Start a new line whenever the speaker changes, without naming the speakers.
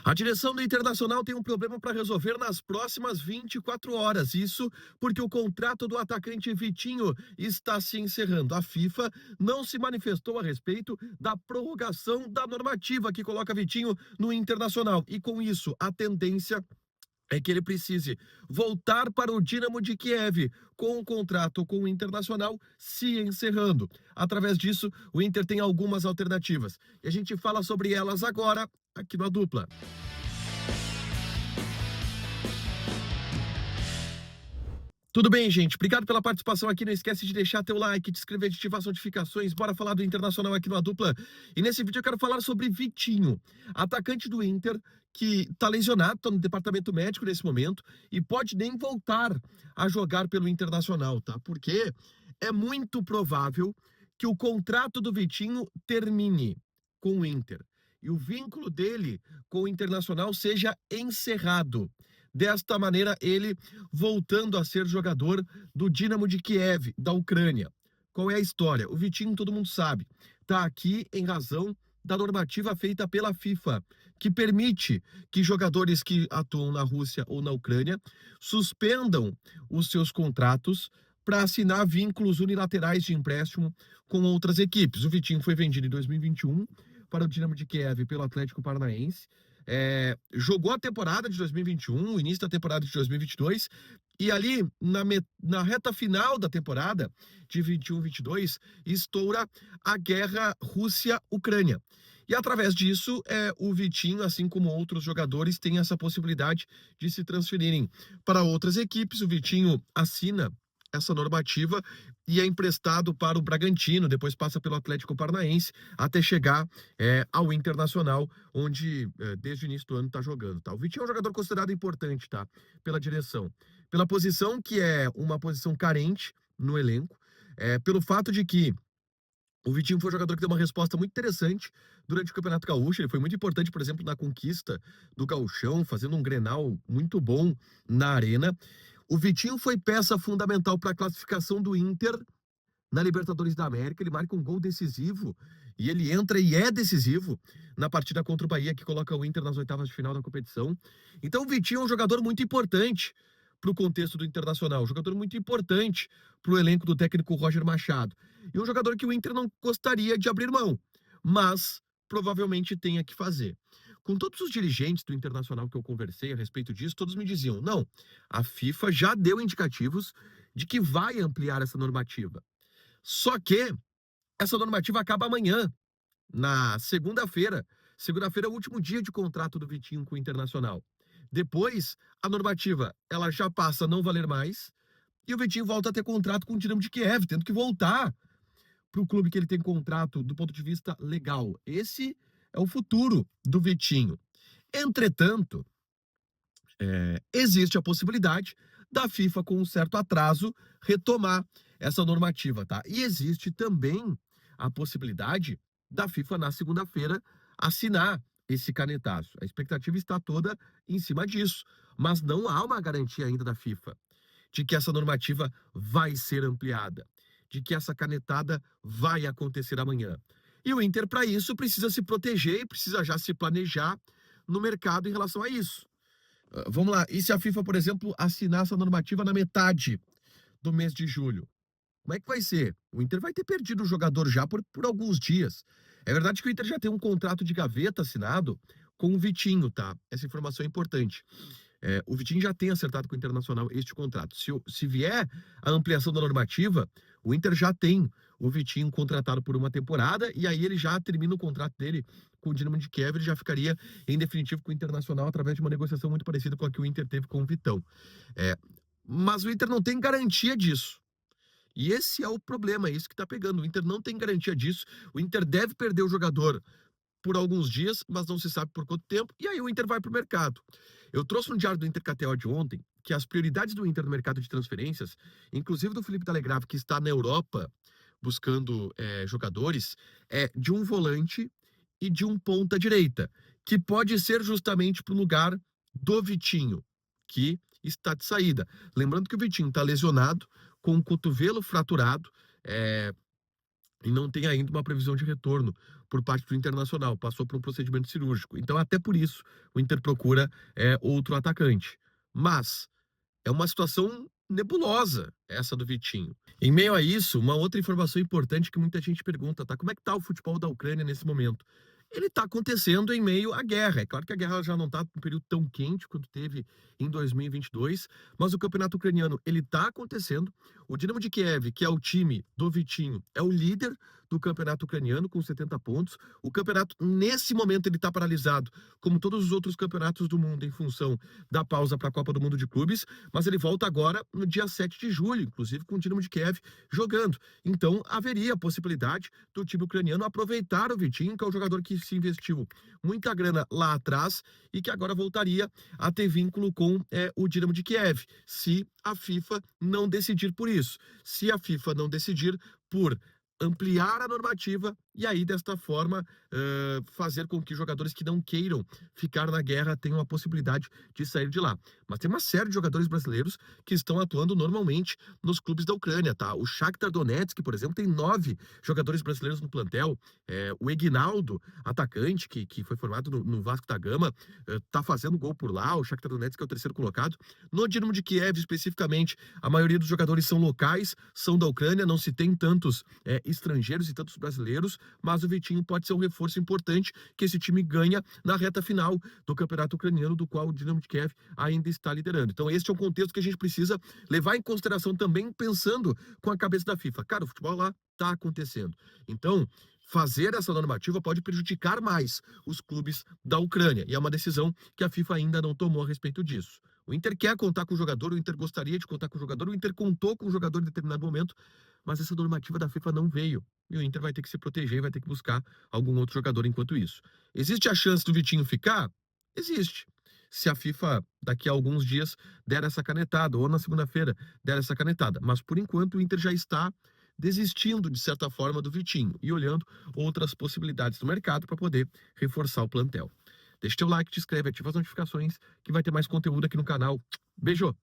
A direção do Internacional tem um problema para resolver nas próximas 24 horas. Isso porque o contrato do atacante Vitinho está se encerrando. A FIFA não se manifestou a respeito da prorrogação da normativa que coloca Vitinho no Internacional. E com isso, a tendência é que ele precise voltar para o Dínamo de Kiev, com o contrato com o Internacional se encerrando. Através disso, o Inter tem algumas alternativas. E a gente fala sobre elas agora, aqui no Dupla. Tudo bem, gente? Obrigado pela participação aqui. Não esquece de deixar teu like, de inscrever, de ativar as notificações. Bora falar do Internacional aqui no Dupla. E nesse vídeo eu quero falar sobre Vitinho, atacante do Inter, que tá lesionado, tá no departamento médico nesse momento e pode nem voltar a jogar pelo Internacional, tá? Porque é muito provável que o contrato do Vitinho termine com o Inter e o vínculo dele com o Internacional seja encerrado. Desta maneira, ele voltando a ser jogador do Dínamo de Kiev, da Ucrânia. Qual é a história? O Vitinho, todo mundo sabe, está aqui em razão da normativa feita pela FIFA, que permite que jogadores que atuam na Rússia ou na Ucrânia suspendam os seus contratos para assinar vínculos unilaterais de empréstimo com outras equipes. O Vitinho foi vendido em 2021 para o Dínamo de Kiev pelo Atlético Paranaense. Jogou a temporada de 2021, o início da temporada de 2022, e ali na reta final da temporada de 21-22 estoura a guerra Rússia-Ucrânia. E através disso, o Vitinho, assim como outros jogadores, tem essa possibilidade de se transferirem para outras equipes. O Vitinho assina essa normativa e é emprestado para o Bragantino, depois passa pelo Atlético Paranaense, até chegar ao Internacional, onde desde o início do ano está jogando. Tá? O Vitinho é um jogador considerado importante, tá? Pela direção. Pela posição, que é uma posição carente no elenco, pelo fato de que o Vitinho foi um jogador que deu uma resposta muito interessante durante o Campeonato Gaúcho. Ele foi muito importante, por exemplo, na conquista do Gauchão, fazendo um Grenal muito bom na Arena. O Vitinho foi peça fundamental para a classificação do Inter na Libertadores da América. Ele marca um gol decisivo e ele entra e é decisivo na partida contra o Bahia, que coloca o Inter nas oitavas de final da competição. Então o Vitinho é um jogador muito importante para o contexto do Internacional, um jogador muito importante para o elenco do técnico Roger Machado. E um jogador que o Inter não gostaria de abrir mão, mas provavelmente tenha que fazer. Com todos os dirigentes do Internacional que eu conversei a respeito disso, todos me diziam, não, a FIFA já deu indicativos de que vai ampliar essa normativa. Só que essa normativa acaba amanhã, na segunda-feira. Segunda-feira é o último dia de contrato do Vitinho com o Internacional. Depois, a normativa ela já passa a não valer mais e o Vitinho volta a ter contrato com o Dinamo de Kiev, tendo que voltar para o clube que ele tem contrato do ponto de vista legal. Esse é o futuro do Vitinho. Entretanto, existe a possibilidade da FIFA, com um certo atraso, retomar essa normativa, tá? E existe também a possibilidade da FIFA, na segunda-feira, assinar esse canetaço. A expectativa está toda em cima disso, mas não há uma garantia ainda da FIFA de que essa normativa vai ser ampliada, de que essa canetada vai acontecer amanhã. E o Inter, para isso, precisa se proteger e precisa já se planejar no mercado em relação a isso. Vamos lá, e se a FIFA, por exemplo, assinar essa normativa na metade do mês de julho? Como é que vai ser? O Inter vai ter perdido o jogador já por alguns dias. É verdade que o Inter já tem um contrato de gaveta assinado com o Vitinho, tá? Essa informação é importante. O Vitinho já tem acertado com o Internacional este contrato. Se vier a ampliação da normativa, o Inter já tem o Vitinho contratado por uma temporada e aí ele já termina o contrato dele com o Dinamo de Kiev, ele já ficaria em definitivo com o Internacional através de uma negociação muito parecida com a que o Inter teve com o Vitão. Mas o Inter não tem garantia disso. E esse é o problema, é isso que está pegando. O Inter não tem garantia disso. O Inter deve perder o jogador por alguns dias, mas não se sabe por quanto tempo, e aí o Inter vai para o mercado. Eu trouxe no diário do Inter KTO de ontem que as prioridades do Inter no mercado de transferências, inclusive do Felipe Telegraph, que está na Europa buscando jogadores, é de um volante e de um ponta-direita, que pode ser justamente para o lugar do Vitinho, que está de saída. Lembrando que o Vitinho está lesionado, com o cotovelo fraturado, e não tem ainda uma previsão de retorno por parte do Internacional, passou por um procedimento cirúrgico. Então, até por isso, o Inter procura outro atacante. Mas é uma situação nebulosa essa do Vitinho. Em meio a isso, uma outra informação importante que muita gente pergunta, tá? Como é que tá o futebol da Ucrânia nesse momento? Ele está acontecendo em meio à guerra. É claro que a guerra já não está num período tão quente quanto teve em 2022, mas o campeonato ucraniano ele está acontecendo. O Dinamo de Kiev, que é o time do Vitinho, é o líder do campeonato ucraniano com 70 pontos. O campeonato nesse momento ele está paralisado, como todos os outros campeonatos do mundo, em função da pausa para a Copa do Mundo de Clubes, mas ele volta agora no dia 7 de julho, inclusive com o Dinamo de Kiev jogando. Então haveria a possibilidade do time ucraniano aproveitar o Vitinho, que é um jogador que se investiu muita grana lá atrás e que agora voltaria a ter vínculo com o Dinamo de Kiev, se a FIFA não decidir por isso. Se a FIFA não decidir por ampliar a normativa e aí, desta forma, fazer com que jogadores que não queiram ficar na guerra tenham a possibilidade de sair de lá. Mas tem uma série de jogadores brasileiros que estão atuando normalmente nos clubes da Ucrânia, tá? O Shakhtar Donetsk, por exemplo, tem 9 jogadores brasileiros no plantel. O Eginaldo, atacante, que foi formado no Vasco da Gama, tá fazendo gol por lá. O Shakhtar Donetsk é o terceiro colocado. No Dinamo de Kiev, especificamente, a maioria dos jogadores são locais, são da Ucrânia, não se tem tantos estrangeiros e tantos brasileiros, mas o Vitinho pode ser um reforço importante que esse time ganha na reta final do campeonato ucraniano, do qual o Dinamo de Kiev ainda está liderando. Então esse é um contexto que a gente precisa levar em consideração também, pensando com a cabeça da FIFA. Cara, o futebol lá está acontecendo. Então, fazer essa normativa pode prejudicar mais os clubes da Ucrânia, e é uma decisão que a FIFA ainda não tomou a respeito disso. O Inter quer contar com o jogador, o Inter gostaria de contar com o jogador, o Inter contou com o jogador em determinado momento, mas essa normativa da FIFA não veio. E o Inter vai ter que se proteger e vai ter que buscar algum outro jogador enquanto isso. Existe a chance do Vitinho ficar? Existe. Se a FIFA, daqui a alguns dias, der essa canetada, ou na segunda-feira der essa canetada. Mas, por enquanto, o Inter já está desistindo, de certa forma, do Vitinho e olhando outras possibilidades do mercado para poder reforçar o plantel. Deixa teu like, te inscreve, ativa as notificações, que vai ter mais conteúdo aqui no canal. Beijo!